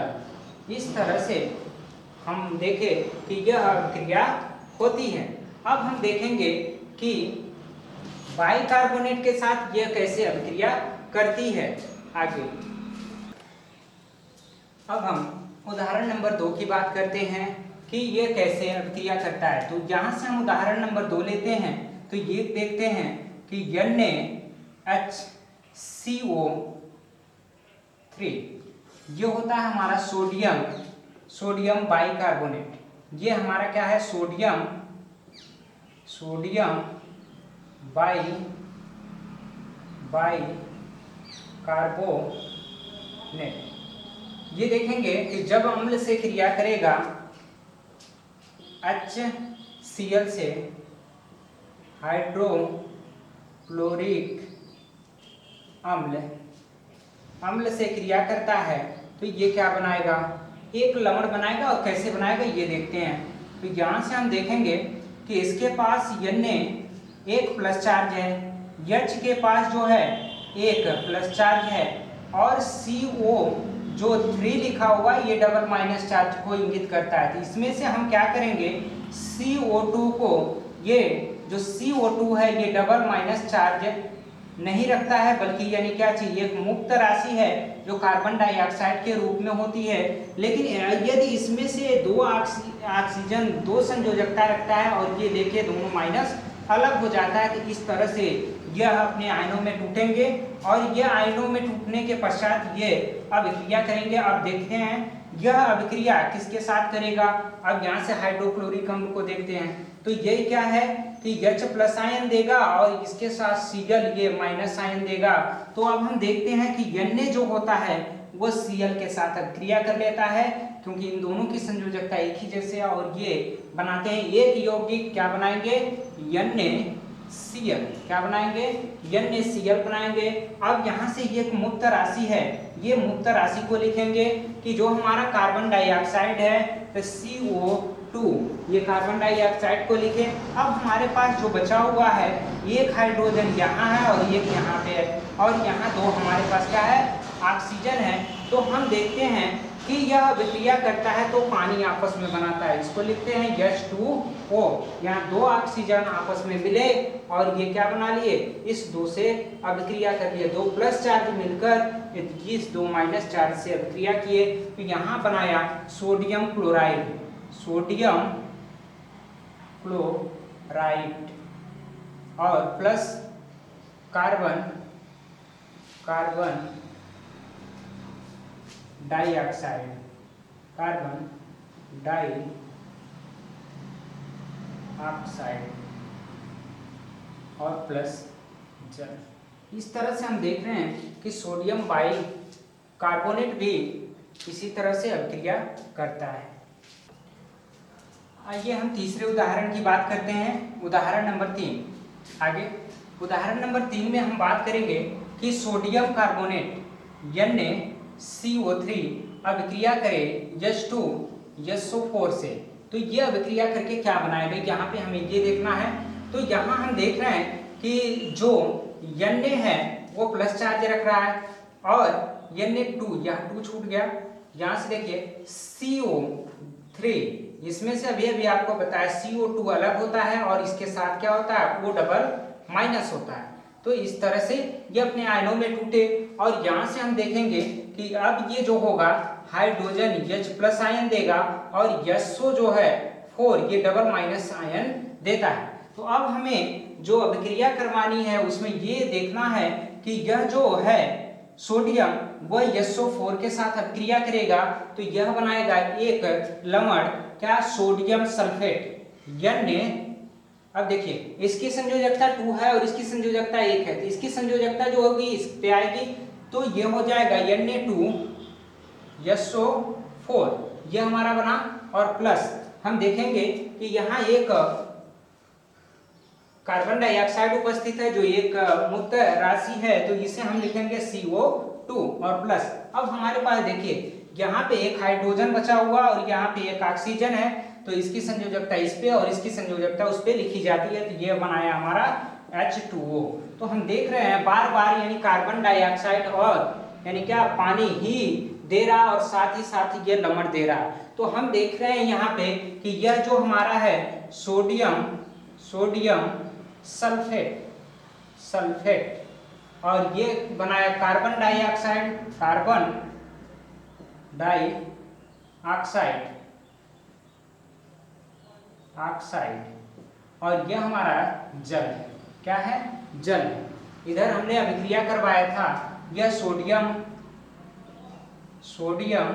इस तरह से हम देखें कि यह अभिक्रिया होती है। अब हम देखेंगे कि बाइकार्बोनेट के साथ यह कैसे अभिक्रिया करती है आगे। अब हम उदाहरण नंबर 2 की बात करते हैं कि यह कैसे अभिक्रिया करता है। तो यहाँ से हम उदाहरण नंबर 2 लेते हैं, तो ये देखते हैं कि NaHCO3 ये होता है हमारा सोडियम बाइकार्बोनेट। ये हमारा क्या है, सोडियम बाइकार्बोनेट। ये देखेंगे कि जब अम्ल से क्रिया करेगा HCl से हाइड्रोक्लोरिक अम्ल से क्रिया करता है तो ये क्या बनाएगा, एक लवण बनाएगा। और कैसे बनाएगा ये देखते हैं। तो यहाँ से हम देखेंगे कि इसके पास Na एक प्लस चार्ज है, H के पास जो है एक प्लस चार्ज है और CO जो 3 लिखा हुआ है ये डबल माइनस चार्ज को इंगित करता है। तो इसमें से हम क्या करेंगे, CO2 को, ये जो CO2 है ये डबल माइनस चार्ज नहीं रखता है, बल्कि यानी क्या चाहिए, एक मुक्त राशि है जो कार्बन डाइऑक्साइड के रूप में होती है। लेकिन यदि इसमें से 2 ऑक्सीजन 2 संयोजकता रखता है और ये लेके दोनों माइनस अलग हो जाता है, तो इस तरह से यह अपने आयनों में टूटेंगे और यह आयनों में टूटने के पश्चात ये अभिक्रिया करेंगे। अब देखते हैं यह अभिक्रिया किसके साथ करेगा। अब यहाँ से हाइड्रोक्लोरिक अम्ल को देखते हैं, तो ये क्या है कि H प्लस आयन देगा और इसके साथ Cl ये माइनस आयन देगा। तो अब हम देखते हैं कि Na जो होता है वो Cl के साथ अभिक्रिया कर लेता है, क्योंकि इन दोनों की संयोजकता एक ही जैसे है और ये बनाते हैं एक यौगिक, क्या बनाएंगे, NaCl, क्या बनाएंगे, NaCl बनाएंगे। अब यहाँ से ये एक मुक्त राशि है, ये मुक्त राशि को लिखेंगे कि जो हमारा कार्बन डाइऑक्साइड है तो CO2, ये कार्बन डाइऑक्साइड को लिखें। अब हमारे पास जो बचा हुआ है एक हाइड्रोजन यहाँ है और एक यहाँ पे है और यहाँ 2 हमारे पास क्या है, ऑक्सीजन है। तो हम देखते हैं कि यह अभिक्रिया करता है तो पानी आपस में बनाता है। इसको लिखते हैं H2O। यहाँ दो ऑक्सीजन आपस में मिले और ये क्या बना लिए, इस दो से अभिक्रिया कर लिए। दो प्लस चार्ज मिलकर इस दो माइनस चार्ज से अभिक्रिया किए तो यहाँ बनाया सोडियम क्लोराइड, सोडियम क्लोराइड और plus carbon carbon dioxide, carbon dioxide. और प्लस जल। इस तरह से हम देख रहे हैं कि सोडियम बाइकार्बोनेट भी इसी तरह से अभिक्रिया करता है। आइए हम तीसरे उदाहरण की बात करते हैं, उदाहरण नंबर 3। आगे उदाहरण नंबर 3 में हम बात करेंगे कि सोडियम कार्बोनेट NaCO3 अभिक्रिया करे H2SO4 से। तो ये अभिक्रिया करके क्या बनाएगा, यहाँ पे हमें ये देखना है। तो यहाँ हम देख रहे हैं कि जो Na है वो प्लस चार्ज रख रहा है और Na2, यहाँ 2 छूट गया। यहाँ से देखिए CO3, इसमें से अभी अभी आपको बताया CO2 अलग होता है और इसके साथ क्या होता है, O डबल माइनस होता है। तो इस तरह से ये अपने आयनों में टूटे और यहाँ से हम देखेंगे कि अब ये जो होगा हाइड्रोजन H प्लस आयन देगा और SO जो है 4 ये डबल माइनस आयन देता है। तो अब हमें जो अभिक्रिया करवानी है उसमें ये देखना है कि यह जो है सोडियम वह SO4 के साथ अभिक्रिया करेगा तो यह बनाएगा एक लवण, क्या, सोडियम सल्फेट अब देखिए इसकी संयोजकता 2 है और इसकी संयोजकता 1 है, तो इसकी संयोजकता जो होगी इस पे आएगी तो ये हो जाएगा Na2SO4, ये हमारा बना। और प्लस हम देखेंगे कि यहाँ एक कार्बन डाइऑक्साइड उपस्थित है जो एक मुक्त राशि है, तो इसे हम लिखेंगे CO2 और प्लस। अब हमारे पास देखिए यहाँ पे एक हाइड्रोजन बचा हुआ और यहाँ पे एक ऑक्सीजन है, तो इसकी संयोजकता इस पे और इसकी संयोजकता उस पे लिखी जाती है, तो ये बनाया हमारा H2O। तो हम देख रहे हैं बार बार यानी कार्बन डाइऑक्साइड और यानी क्या पानी ही दे रहा और साथ ही साथ ये लवण दे रहा। तो हम देख रहे हैं यहाँ पे कि यह जो हमारा है सोडियम सल्फेट और ये बनाया कार्बन डाइऑक्साइड और यह हमारा जल है, क्या है, जल है। इधर हमने अभिक्रिया करवाया था यह सोडियम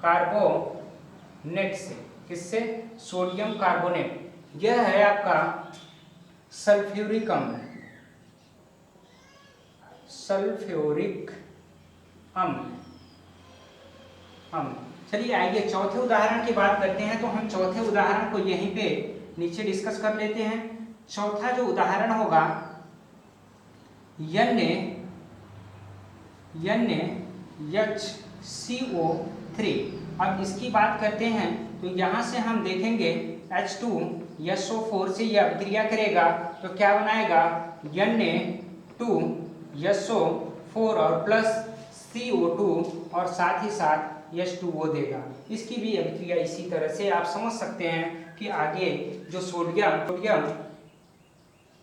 कार्बोनेट से, किससे, सोडियम कार्बोनेट। यह है आपका सल्फ्यूरिक अम्ल। चलिए आइए चौथे उदाहरण की बात करते हैं। तो हम चौथे उदाहरण को यहीं पे नीचे डिस्कस कर लेते हैं। चौथा जो उदाहरण होगा NaHCO3। अब इसकी बात करते हैं तो यहाँ से हम देखेंगे H2SO4 से यह अभिक्रिया करेगा तो क्या बनाएगा Na2SO4 और प्लस CO2 और साथ ही साथ H2O देगा। इसकी भी अभिक्रिया इसी तरह से आप समझ सकते हैं कि आगे जो सोडियम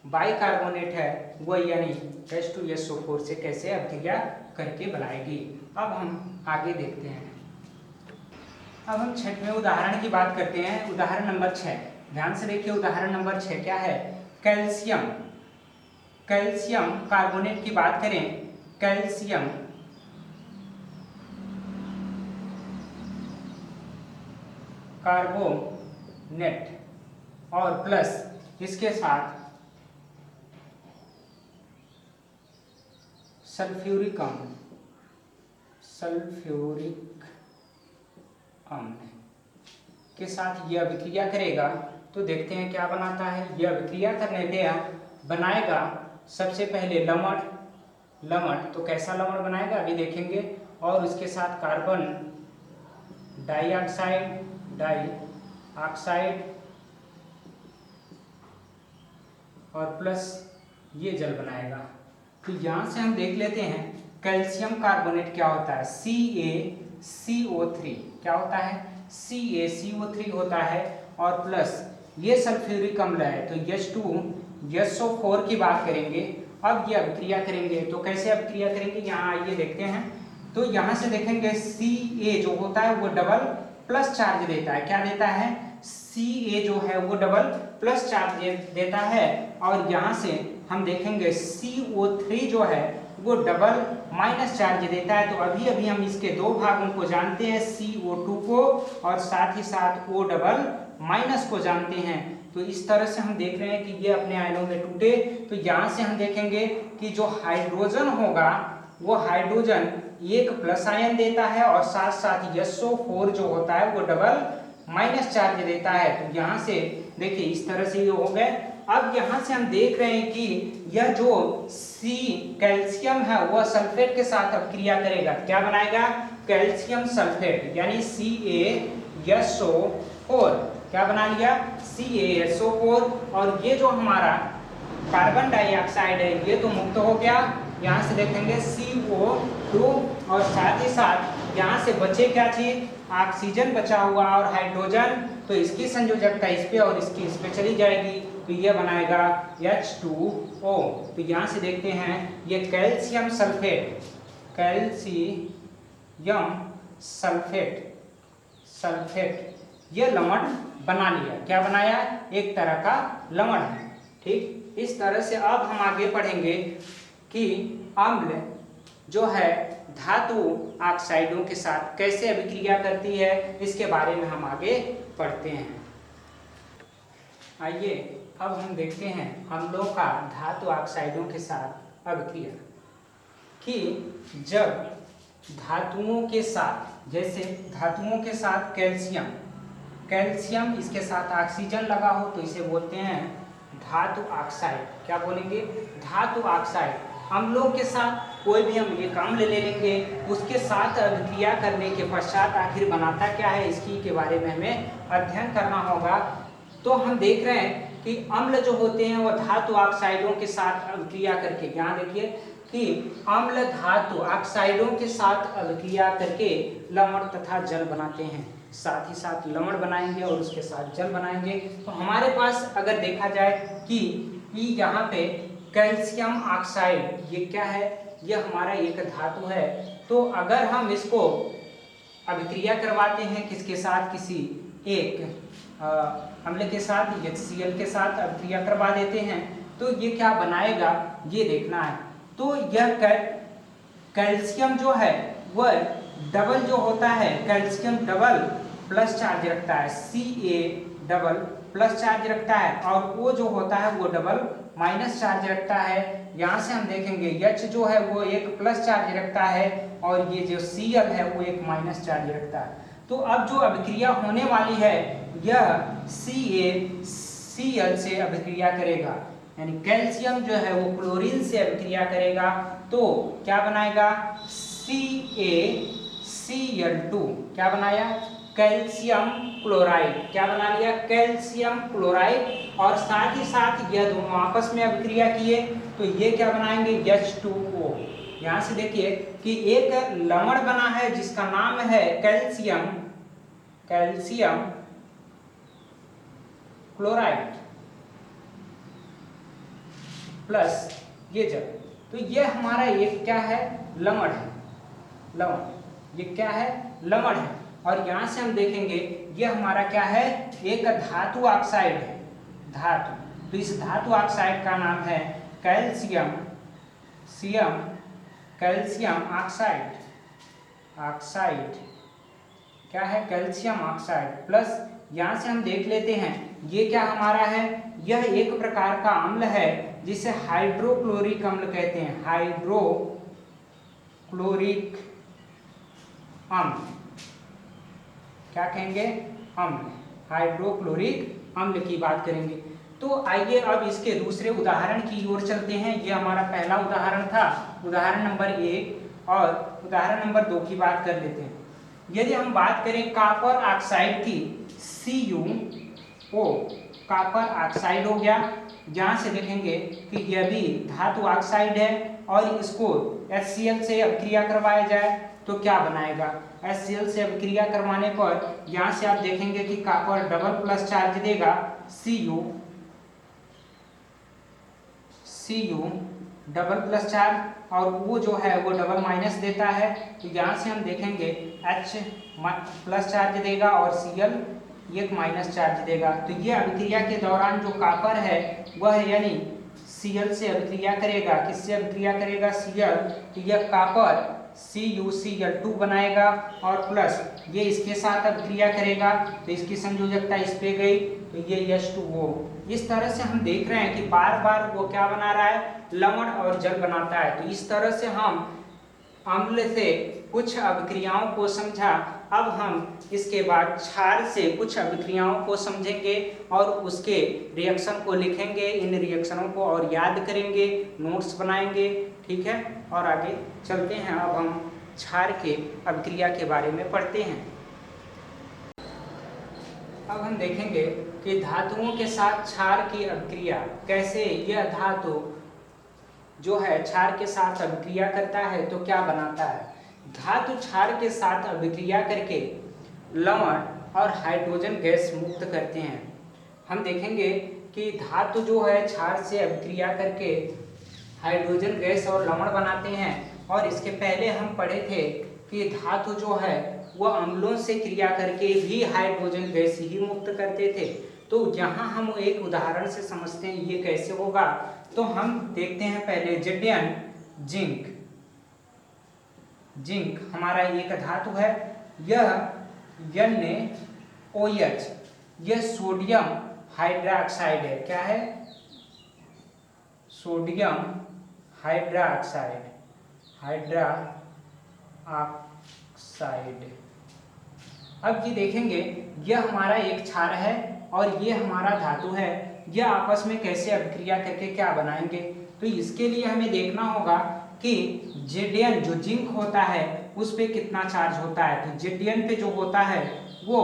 बाइकार्बोनेट है वह यानी H2SO4 से कैसे अभिक्रिया करके बनाएगी। अब हम आगे देखते हैं। अब हम छठवें उदाहरण की बात करते हैं, उदाहरण नंबर 6। ध्यान से देखिए उदाहरण नंबर 6 क्या है, कैल्शियम कार्बोनेट की बात करें, कैल्शियम कार्बोनेट और प्लस इसके साथ सल्फ्यूरिक अम्ल के साथ यह अभिक्रिया करेगा तो देखते हैं क्या बनाता है। यह अभिक्रिया करने पे बनाएगा सबसे पहले लवण। तो कैसा लवण बनाएगा अभी देखेंगे। और उसके साथ कार्बन डाइऑक्साइड और प्लस ये जल बनाएगा। तो यहाँ से हम देख लेते हैं कैल्शियम कार्बोनेट क्या होता है, CO3 क्या होता है, CaCO3 होता है, और प्लस ये सल्फ्यूरिक अम्ल है तो H2SO4 की बात करेंगे। अब ये अभिक्रिया करेंगे, तो कैसे अभिक्रिया करेंगे यहाँ आइए देखते हैं। तो यहाँ से देखेंगे Ca जो होता है वो डबल प्लस चार्ज देता है, क्या देता है, Ca जो है वो डबल प्लस चार्ज देता है, और यहाँ से हम देखेंगे CO3 जो है वो डबल माइनस चार्ज देता है। तो अभी अभी हम इसके दो भागों को जानते हैं, CO2 को और साथ ही साथ O डबल माइनस को जानते हैं। तो इस तरह से हम देख रहे हैं कि ये अपने आयनों में टूटे। तो यहाँ से हम देखेंगे कि जो हाइड्रोजन होगा वो हाइड्रोजन एक प्लस आयन देता है, और साथ साथ SO4 जो होता है वो डबल माइनस चार्ज देता है। तो यहाँ से देखिए इस तरह से ये हो गए। अब यहाँ से हम देख रहे हैं कि यह जो C कैल्शियम है वह सल्फेट के साथ अभिक्रिया करेगा, क्या बनाएगा, कैल्शियम सल्फेट, यानी CaSO4 क्या बना लिया, CaSO4। और ये जो हमारा कार्बन डाइऑक्साइड है ये तो मुक्त हो गया, यहाँ से देखेंगे CO2, और साथ ही साथ यहाँ से बचे क्या चीज, ऑक्सीजन बचा हुआ और हाइड्रोजन, तो इसकी संयोजकता इस पे और इसकी इस पे चली जाएगी, तो ये बनाएगा H2O। तो यहाँ से देखते हैं ये कैल्शियम सल्फेट, ये लवण बना लिया, क्या बनाया, एक तरह का लवण है। ठीक, इस तरह से अब हम आगे पढ़ेंगे कि अम्ल जो है धातु ऑक्साइडों के साथ कैसे अभिक्रिया करती है, इसके बारे में हम आगे पढ़ते हैं। आइए अब हम देखते हैं अम्लों का धातु ऑक्साइडों के साथ अभिक्रिया, कि जब धातुओं के साथ, जैसे धातुओं के साथ कैल्शियम इसके साथ ऑक्सीजन लगा हो तो इसे बोलते हैं धातु ऑक्साइड, क्या बोलेंगे, धातु ऑक्साइड। अम्लों के साथ कोई भी हम एक अम्ल ले लेंगे, उसके साथ अभिक्रिया करने के पश्चात आखिर बनाता क्या है, इसकी के बारे में हमें अध्ययन करना होगा। तो हम देख रहे हैं कि अम्ल जो होते हैं वह धातु ऑक्साइडों के साथ अभिक्रिया करके, यहाँ देखिए कि अम्ल धातु ऑक्साइडों के साथ अभिक्रिया करके लवण तथा जल बनाते हैं, साथ ही साथ लवण बनाएंगे और उसके साथ जल बनाएंगे। तो हमारे पास अगर देखा जाए कि यहाँ पे कैल्शियम ऑक्साइड ये क्या है, ये हमारा एक धातु है। तो अगर हम इसको अभिक्रिया करवाते हैं किसके साथ, किसी एक अम्ल के साथ, HCl के साथ अभिक्रिया करवा देते हैं, तो ये क्या बनाएगा ये देखना है। तो यह कैल्शियम जो है वह डबल जो होता है, कैल्शियम डबल प्लस चार्ज रखता है, Ca डबल प्लस चार्ज रखता है, और O जो होता है वो डबल माइनस चार्ज रखता है। यहाँ से हम देखेंगे H जो है वो एक प्लस चार्ज रखता है, और ये जो Cl है वो एक माइनस चार्ज रखता है। तो अब जो अभिक्रिया होने वाली है यह CaCl से अभिक्रिया करेगा, यानी कैल्शियम जो है वो क्लोरीन से अभिक्रिया करेगा, तो क्या बनाएगा, CaCl2, क्या बनाया, कैल्शियम क्लोराइड, क्या बना लिया, कैल्शियम क्लोराइड। और साथ ही साथ यह दोनों आपस में अभिक्रिया किए तो ये क्या बनाएंगे, H2O। यहाँ से देखिए कि एक लवण बना है जिसका नाम है कैल्शियम क्लोराइड प्लस ये जल, तो ये हमारा एक क्या है, लवण है, ये क्या है, लवण है। और यहाँ से हम देखेंगे ये हमारा क्या है, एक धातु ऑक्साइड है, धातु। तो इस धातु ऑक्साइड का नाम है कैल्शियम ऑक्साइड, क्या है, कैल्शियम ऑक्साइड प्लस। यहाँ से हम देख लेते हैं ये क्या हमारा है, यह एक प्रकार का अम्ल है जिसे हाइड्रोक्लोरिक अम्ल कहते हैं, हाइड्रोक्लोरिक अम्ल, क्या कहेंगे, अम्ल, हाइड्रोक्लोरिक अम्ल की बात करेंगे। तो आइए अब इसके दूसरे उदाहरण की ओर चलते हैं। ये हमारा पहला उदाहरण था, उदाहरण नंबर 1, और उदाहरण नंबर 2 की बात कर लेते हैं। यदि हम बात करें कॉपर ऑक्साइड की, CuO, कॉपर ऑक्साइड हो गया। जहाँ से देखेंगे कि यह भी धातु ऑक्साइड है और इसको HCl से अभिक्रिया करवाया जाए तो क्या बनाएगा। HCl से अभिक्रिया करवाने पर यहाँ से आप देखेंगे कि कॉपर डबल प्लस चार्ज देगा Cu डबल प्लस चार्ज, और वो जो है वो डबल माइनस देता है। तो यहाँ से हम देखेंगे H प्लस चार्ज देगा और Cl एक माइनस चार्ज देगा। तो ये अभिक्रिया के दौरान जो कॉपर है वह यानी Cl से अभिक्रिया करेगा। किससे अभिक्रिया करेगा? Cl। तो यह कॉपर CuCl2 बनाएगा और प्लस ये इसके साथ अभिक्रिया करेगा, तो इसकी संयोजकता इस पे गई, तो ये H2O। इस तरह से हम देख रहे हैं कि बार बार वो क्या बना रहा है, लवण और जल बनाता है। तो इस तरह से हम अम्ल से कुछ अभिक्रियाओं को समझा। अब हम इसके बाद क्षार से कुछ अभिक्रियाओं को समझेंगे और उसके रिएक्शन को लिखेंगे, इन रिएक्शनों को और याद करेंगे, नोट्स बनाएंगे, ठीक है। और आगे चलते हैं। अब हम क्षार के अभिक्रिया के बारे में पढ़ते हैं। अब हम देखेंगे कि धातुओं के साथ क्षार की अभिक्रिया कैसे, यह धातु जो है क्षार के साथ अभिक्रिया करता है तो क्या बनाता है। धातु क्षार के साथ अभिक्रिया करके लवण और हाइड्रोजन गैस मुक्त करते हैं। हम देखेंगे कि धातु जो है क्षार से अभिक्रिया करके हाइड्रोजन गैस और लवण बनाते हैं। और इसके पहले हम पढ़े थे कि धातु जो है वह अम्लों से क्रिया करके भी हाइड्रोजन गैस ही मुक्त करते थे। तो यहाँ हम एक उदाहरण से समझते हैं ये कैसे होगा। तो हम देखते हैं पहले Zn जिंक। जिंक हमारा एक धातु है, यह NaOH, यह सोडियम हाइड्रोक्साइड है। क्या है? सोडियम हाइड्रोक्साइड, अब ये देखेंगे यह हमारा एक क्षार है और ये हमारा धातु है। यह आपस में कैसे अभिक्रिया करके क्या बनाएंगे। तो इसके लिए हमें देखना होगा कि Zn जो जिंक होता है उस पे कितना चार्ज होता है। तो Zn पे जो होता है वो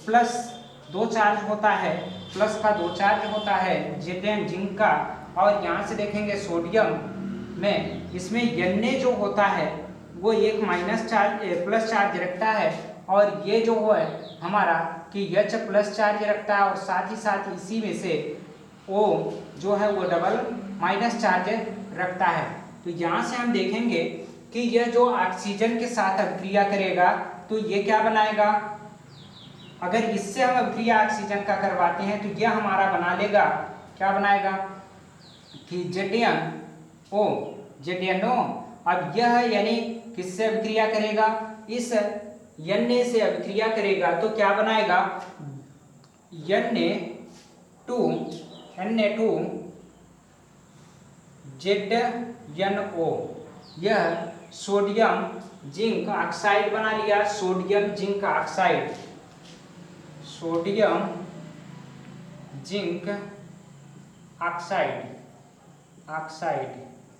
प्लस 2 चार्ज होता है, प्लस का 2 चार्ज होता है Zn जिंक का। और यहाँ से देखेंगे सोडियम में, इसमें Na जो होता है वो एक माइनस चार्ज प्लस चार्ज रखता है, और ये जो है हमारा कि H प्लस चार्ज रखता है, और साथ ही साथ इसी में से O जो है वो डबल माइनस चार्ज रखता है। तो यहाँ से हम देखेंगे कि यह जो ऑक्सीजन के साथ अभिक्रिया करेगा तो ये क्या बनाएगा। अगर इससे हम अभिक्रिया ऑक्सीजन का करवाते हैं तो यह हमारा बना लेगा, क्या बनाएगा कि ZnO। अब यह यानी किससे अभिक्रिया करेगा, इस Na से अभिक्रिया करेगा तो क्या बनाएगा Na2 ZnO। यह सोडियम जिंक ऑक्साइड बना लिया, sodium zinc oxide, sodium zinc oxide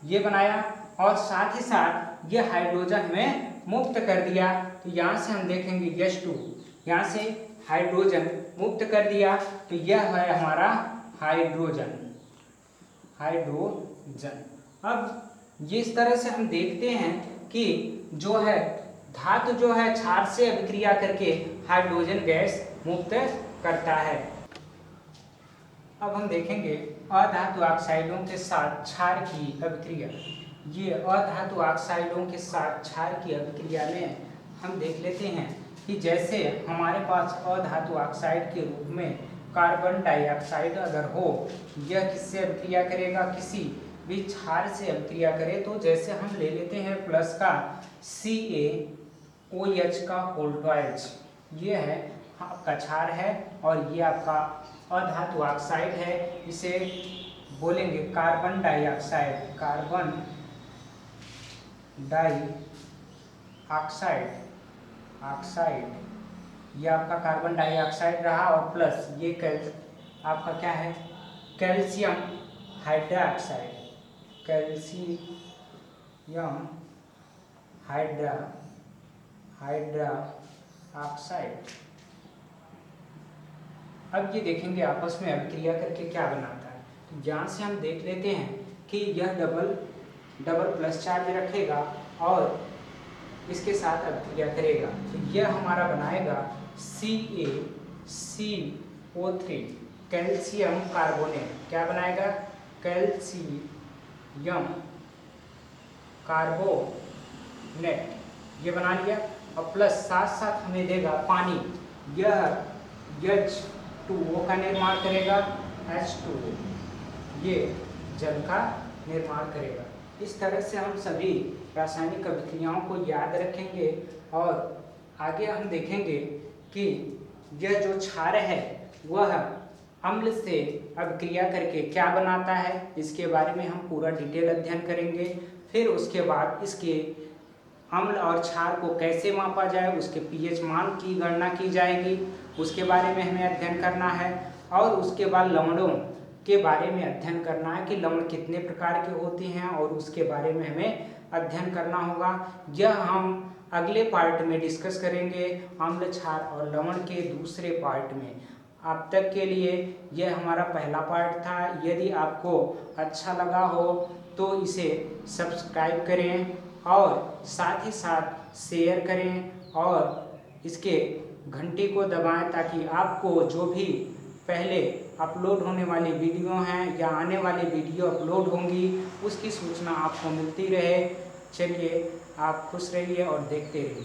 ये बनाया, और साथ ही साथ ये हाइड्रोजन में मुक्त कर दिया। तो यहाँ से हम देखेंगे H2, यहाँ से हाइड्रोजन मुक्त कर दिया, तो यह है हमारा हाइड्रोजन। अब ये इस तरह से हम देखते हैं कि जो है धातु जो है क्षार से अभिक्रिया करके हाइड्रोजन गैस मुक्त करता है। अब हम देखेंगे अधातु ऑक्साइडों के साथ क्षार की अभिक्रिया। ये अधातु ऑक्साइडों के साथ क्षार की अभिक्रिया में हम देख लेते हैं कि जैसे हमारे पास अधातु ऑक्साइड के रूप में कार्बन डाइऑक्साइड अगर हो, यह किससे अभिक्रिया करेगा, किसी भी क्षार से अभिक्रिया करे। तो जैसे हम ले लेते हैं प्लस का CaOH का होल ट्वाइस, ये है आपका क्षार है और ये आपका अधातु ऑक्साइड है, इसे बोलेंगे कार्बन डाइऑक्साइड, कार्बन डाइऑक्साइड, ये आपका कार्बन डाइऑक्साइड रहा, और प्लस ये आपका क्या है कैल्शियम हाइड्रोक्साइड, कैल्शियम हाइड्रोक्साइड। अब ये देखेंगे आपस में अभिक्रिया करके क्या बनाता है। तो यहाँ से हम देख लेते हैं कि यह डबल प्लस चार्ज रखेगा और इसके साथ अभिक्रिया करेगा। तो यह हमारा बनाएगा CaCO3 कैल्शियम कार्बोनेट। क्या बनाएगा? कैल्शियम कार्बोनेट, ये बना लिया। और प्लस साथ साथ हमें देगा पानी, यह H2O का निर्माण करेगा, H2O, ये जल का निर्माण करेगा। इस तरह से हम सभी रासायनिक अभिक्रियाओं को याद रखेंगे और आगे हम देखेंगे कि यह जो क्षार है वह अम्ल से अभिक्रिया करके क्या बनाता है, इसके बारे में हम पूरा डिटेल अध्ययन करेंगे। फिर उसके बाद इसके अम्ल और क्षार को कैसे मापा जाए, उसके pH मान की गणना की जाएगी, उसके बारे में हमें अध्ययन करना है। और उसके बाद लवणों के बारे में अध्ययन करना है कि लवण कितने प्रकार के होते हैं और उसके बारे में हमें अध्ययन करना होगा। यह हम अगले पार्ट में डिस्कस करेंगे, अम्ल, क्षार और लवण के दूसरे पार्ट में। अब तक के लिए यह हमारा पहला पार्ट था। यदि आपको अच्छा लगा हो तो इसे सब्सक्राइब करें और साथ ही साथ शेयर करें और इसके घंटी को दबाएं ताकि आपको जो भी पहले अपलोड होने वाली वीडियो हैं या आने वाली वीडियो अपलोड होंगी उसकी सूचना आपको मिलती रहे। चलिए, आप खुश रहिए और देखते रहिए।